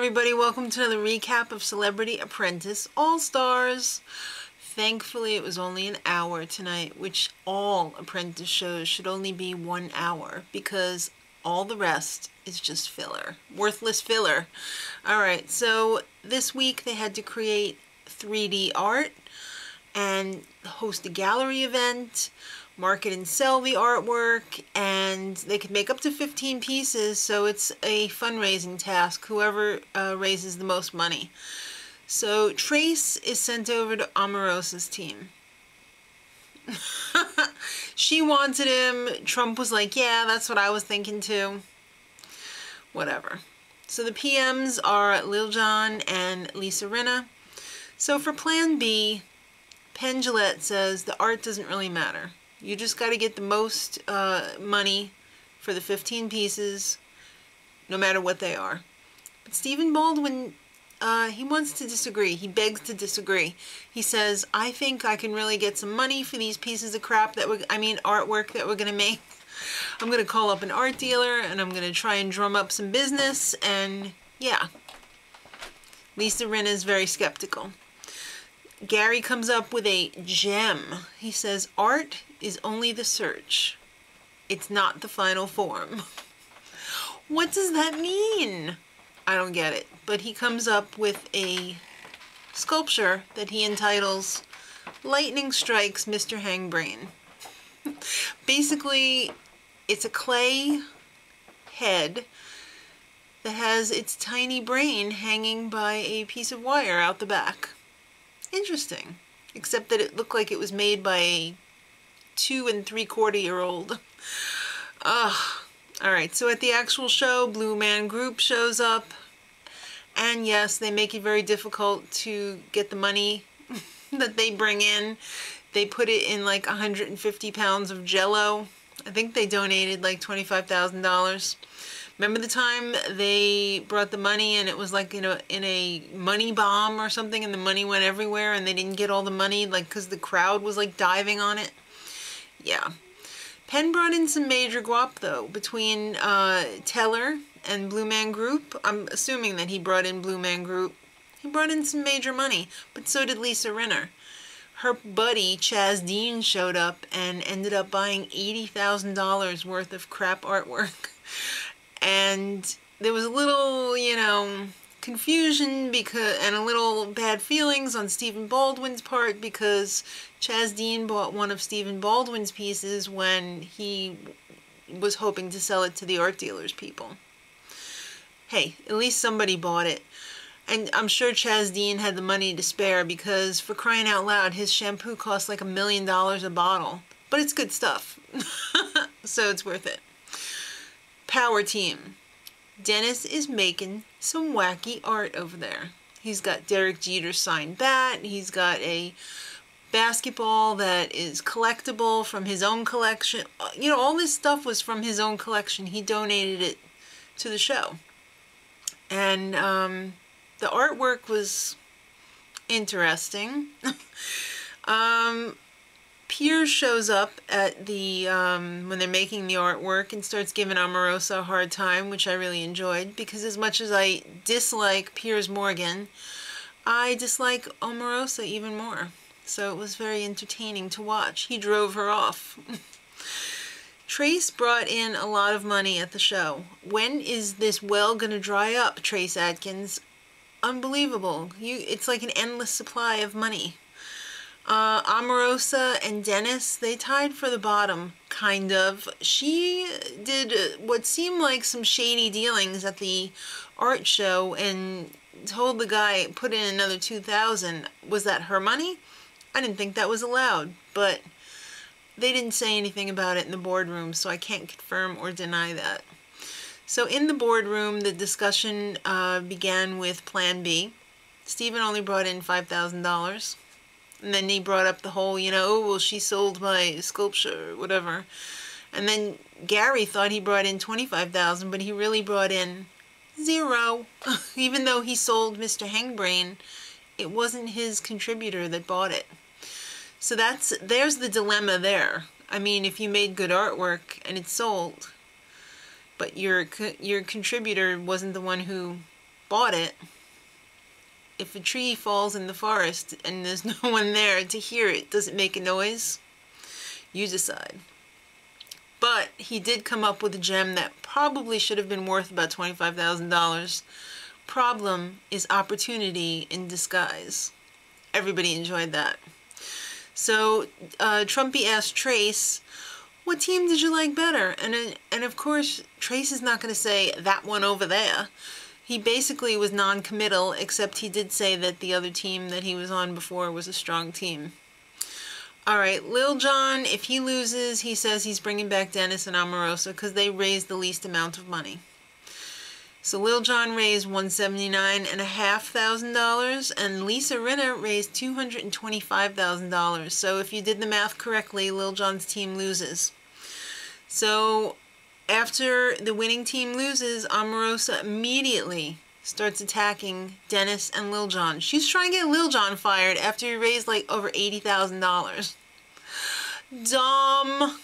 everybody, welcome to another recap of Celebrity Apprentice All-Stars. Thankfully it was only an hour tonight, which all Apprentice shows should only be 1 hour because all the rest is just filler. Worthless filler. Alright, so this week they had to create 3D art and host a gallery event, market and sell the artwork, and they could make up to 15 pieces, so it's a fundraising task, whoever raises the most money. So Trace is sent over to Omarosa's team. She wanted him. Trump was like, yeah, that's what I was thinking too. Whatever. So the PMs are Lil Jon and Lisa Rinna. So for Plan B, Penn Jillette says the art doesn't really matter. You just got to get the most money for the 15 pieces, no matter what they are. But Stephen Baldwin, he wants to disagree. He begs to disagree. He says, I think I can really get some money for these pieces of crap that artwork that we're going to make. I'm going to call up an art dealer and I'm going to try and drum up some business. And yeah, Lisa Rinna is very skeptical. Gary comes up with a gem. He says, art is only the search. It's not the final form. What does that mean? I don't get it. But he comes up with a sculpture that he entitles Lightning Strikes Mr. Hangbrain. Basically, it's a clay head that has its tiny brain hanging by a piece of wire out the back. Interesting, except that it looked like it was made by a 2 3/4-year-old. Alright, so at the actual show, Blue Man Group shows up, and yes, they make it very difficult to get the money that they bring in. They put it in like 150 pounds of Jell-O. I think they donated like $25,000. Remember the time they brought the money and it was like in a money bomb or something, and the money went everywhere and they didn't get all the money, like, because the crowd was like diving on it? Yeah. Penn brought in some major guap though, between Teller and Blue Man Group. I'm assuming that he brought in Blue Man Group. He brought in some major money, but so did Lisa Rinna. Her buddy Chaz Dean showed up and ended up buying $80,000 worth of crap artwork. And there was a little, confusion and a little bad feelings on Stephen Baldwin's part because Chaz Dean bought one of Stephen Baldwin's pieces when he was hoping to sell it to the art dealers people. Hey, at least somebody bought it. And I'm sure Chaz Dean had the money to spare because, for crying out loud, his shampoo costs like $1 million a bottle. But it's good stuff. So it's worth it. Power team. Dennis is making some wacky art over there. He's got Derek Jeter's signed bat. He's got a basketball that is collectible from his own collection. All this stuff was from his own collection. He donated it to the show. And the artwork was interesting. Piers shows up at the when they're making the artwork and starts giving Omarosa a hard time, which I really enjoyed, because as much as I dislike Piers Morgan, I dislike Omarosa even more. So it was very entertaining to watch. He drove her off. Trace brought in a lot of money at the show. When is this well gonna dry up, Trace Adkins? Unbelievable. It's like an endless supply of money. Omarosa and Dennis, they tied for the bottom, kind of. She did what seemed like some shady dealings at the art show and told the guy, put in another $2,000. Was that her money? I didn't think that was allowed, but they didn't say anything about it in the boardroom, so I can't confirm or deny that. So in the boardroom, the discussion began with Plan B. Stephen only brought in $5,000. And then he brought up the whole, oh, well, she sold my sculpture, or whatever. And then Gary thought he brought in $25,000, but he really brought in $0. Even though he sold Mr. Hangbrain, it wasn't his contributor that bought it. So there's the dilemma there. I mean, if you made good artwork and it sold, but your contributor wasn't the one who bought it. If a tree falls in the forest and there's no one there to hear it, does it make a noise? You decide. But he did come up with a gem that probably should have been worth about $25,000. Problem is opportunity in disguise. Everybody enjoyed that. So Trumpy asked Trace, what team did you like better? And of course, Trace is not going to say that one over there. He basically was non-committal, except he did say that the other team that he was on before was a strong team. Alright, Lil Jon, if he loses, he says he's bringing back Dennis and Omarosa because they raised the least amount of money. So Lil Jon raised $179,500 and Lisa Rinna raised $225,000. So if you did the math correctly, Lil Jon's team loses. So after the winning team loses, Omarosa immediately starts attacking Dennis and Lil Jon. She's trying to get Lil Jon fired after he raised like over $80,000. Dumb.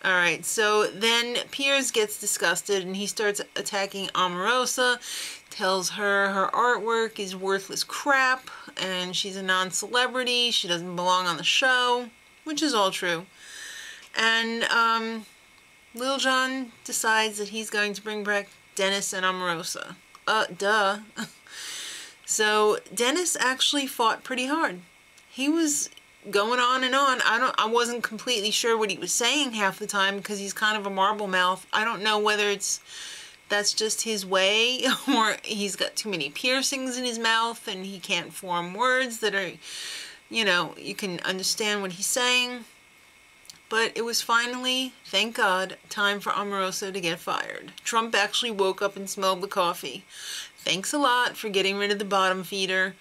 Alright, so then Piers gets disgusted and he starts attacking Omarosa, tells her her artwork is worthless crap and she's a non-celebrity, she doesn't belong on the show, which is all true. And Lil Jon decides that he's going to bring back Dennis and Omarosa. Duh. So Dennis actually fought pretty hard. He was going on and on. I wasn't completely sure what he was saying half the time because he's kind of a marble mouth. I don't know whether that's just his way or he's got too many piercings in his mouth and he can't form words that are, you know, you can understand what he's saying. But it was finally, thank God, time for Omarosa to get fired. Trump actually woke up and smelled the coffee. Thanks a lot for getting rid of the bottom feeder.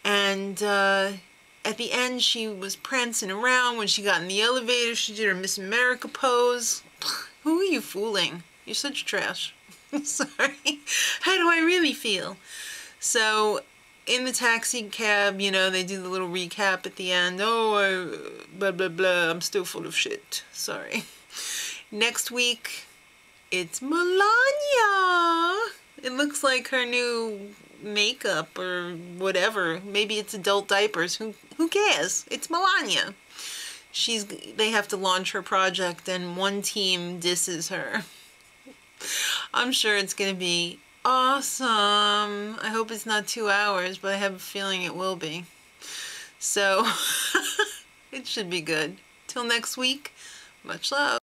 And at the end, she was prancing around. When she got in the elevator, she did her Miss America pose. Who are you fooling? You're such trash. Sorry. How do I really feel? So in the taxi cab, you know, they do the little recap at the end. Oh, blah, blah, blah. I'm still full of shit. Sorry. Next week, it's Melania. It looks like her new makeup or whatever. Maybe it's adult diapers. Who cares? It's Melania. They have to launch her project and one team disses her. I'm sure it's going to be awesome. I hope it's not 2 hours, but I have a feeling it will be. So, it should be good. Till next week, much love.